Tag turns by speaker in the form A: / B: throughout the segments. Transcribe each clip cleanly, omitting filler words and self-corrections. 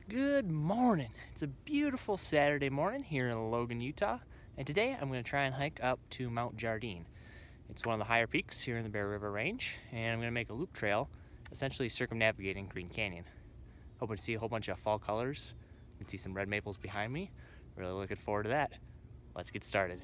A: Good morning. It's a beautiful Saturday morning here in Logan, Utah, and today I'm going to try and hike up to Mount Jardine. It's one of the higher peaks here in the Bear River Range, and I'm going to make a loop trail, essentially circumnavigating Green Canyon. Hoping to see a whole bunch of fall colors. You can see some red maples behind me. Really looking forward to that. Let's get started.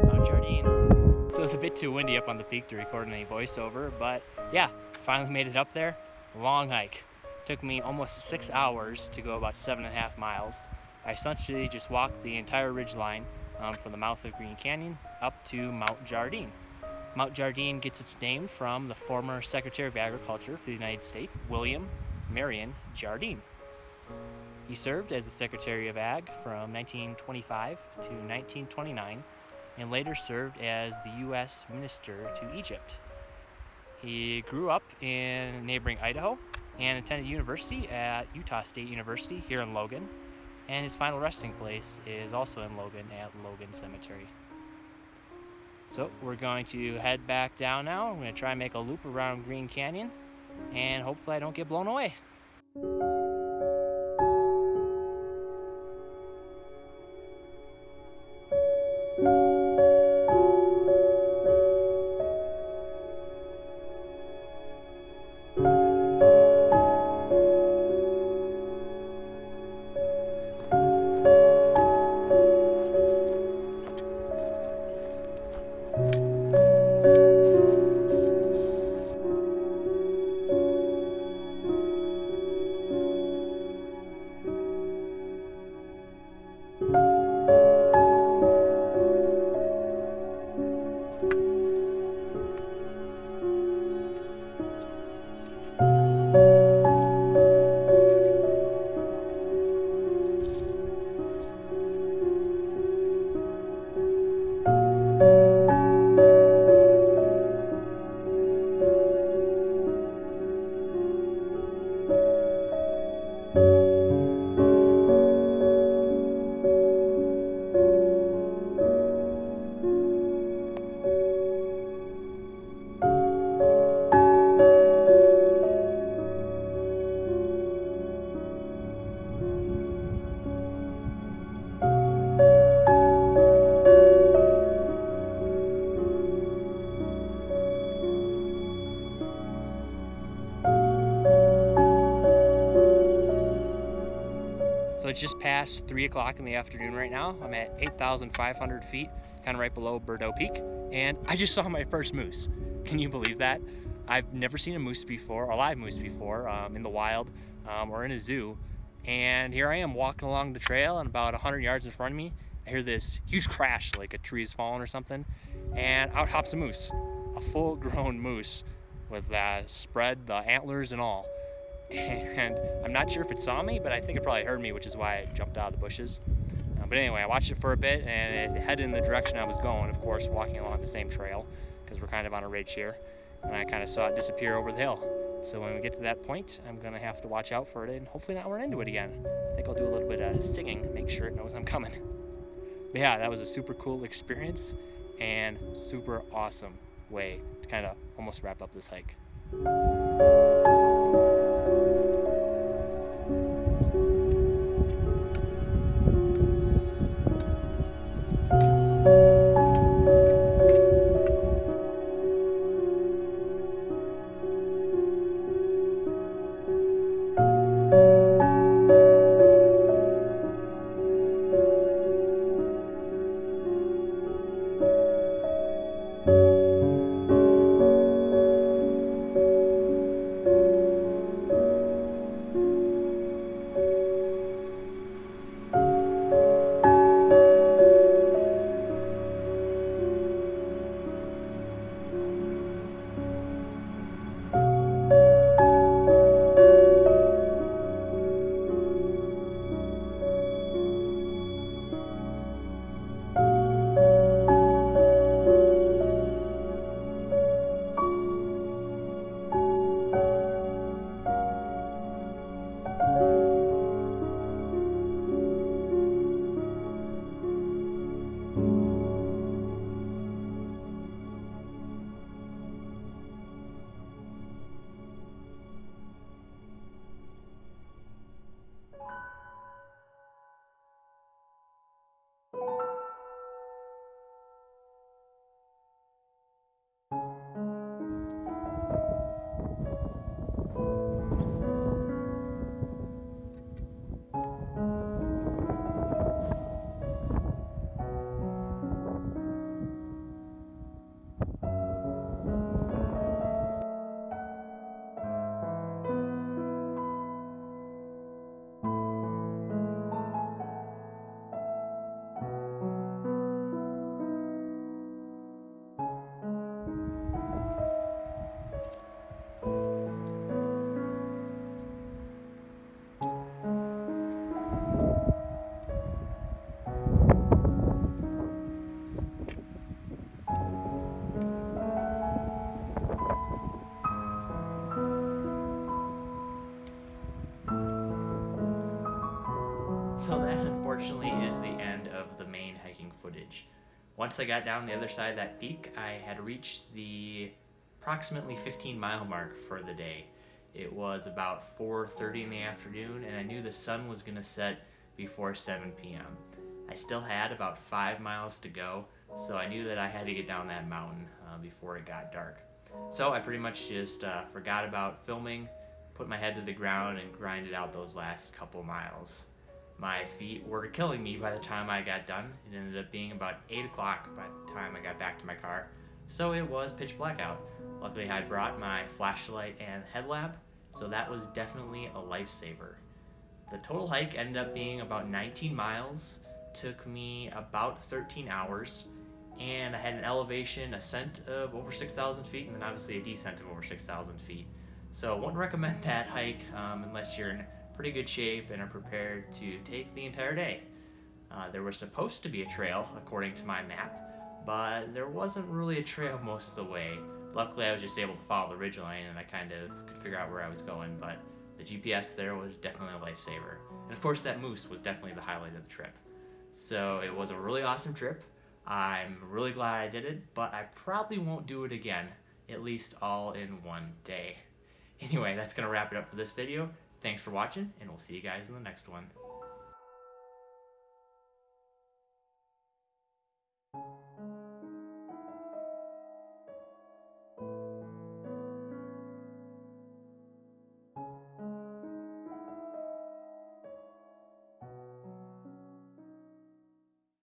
A: Mount Jardine. So it was a bit too windy up on the peak to record any voiceover, but yeah, finally made it up there. Long hike. Took me almost 6 hours to go about 7.5 miles. I essentially just walked the entire ridge line from the mouth of Green Canyon up to Mount Jardine. Mount Jardine gets its name from the former Secretary of Agriculture for the United States, William Marion Jardine. He served as the Secretary of Ag from 1925 to 1929 and later served as the U.S. Minister to Egypt. He grew up in neighboring Idaho and attended university at Utah State University here in Logan, and his final resting place is also in Logan at Logan Cemetery. So we're going to head back down now. I'm going to try and make a loop around Green Canyon, and hopefully I don't get blown away. So it's just past 3 o'clock in the afternoon right now. I'm at 8,500 feet, kind of right below Beirdneau Peak, and I just saw my first moose. Can you believe that? I've never seen a moose before, a live moose before, in the wild or in a zoo. And here I am walking along the trail, and about 100 yards in front of me, I hear this huge crash, like a tree is falling or something, and out hops a moose, a full-grown moose with spread the antlers and all. And I'm not sure if it saw me, but I think it probably heard me, which is why I jumped out of the bushes. But anyway, I watched it for a bit, and it headed in the direction I was going, of course, walking along the same trail, because we're kind of on a ridge here. And I kind of saw it disappear over the hill. So when we get to that point, I'm going to have to watch out for it and hopefully not run into it again. I think I'll do a little bit of singing, make sure it knows I'm coming. But yeah, that was a super cool experience and super awesome way to kind of almost wrap up this hike. So that unfortunately is the end of the main hiking footage. Once I got down the other side of that peak, I had reached the approximately 15-mile mark for the day. It was about 4:30 in the afternoon, and I knew the sun was going to set before 7 p.m. I still had about 5 miles to go, so I knew that I had to get down that mountain before it got dark. So I pretty much just forgot about filming, put my head to the ground, and grinded out those last couple miles. My feet were killing me by the time I got done. It ended up being about 8 o'clock by the time I got back to my car, so it was pitch black out. Luckily I brought my flashlight and headlamp, so that was definitely a lifesaver. The total hike ended up being about 19 miles, took me about 13 hours, and I had an elevation ascent of over 6,000 feet and then obviously a descent of over 6,000 feet. So I wouldn't recommend that hike unless you're in pretty good shape and are prepared to take the entire day. There was supposed to be a trail according to my map, but there wasn't really a trail most of the way. Luckily I was just able to follow the ridgeline and I kind of could figure out where I was going, but the GPS there was definitely a lifesaver. And of course that moose was definitely the highlight of the trip. So it was a really awesome trip. I'm really glad I did it, but I probably won't do it again, at least all in one day. Anyway, that's going to wrap it up for this video. Thanks for watching, and we'll see you guys in the next one.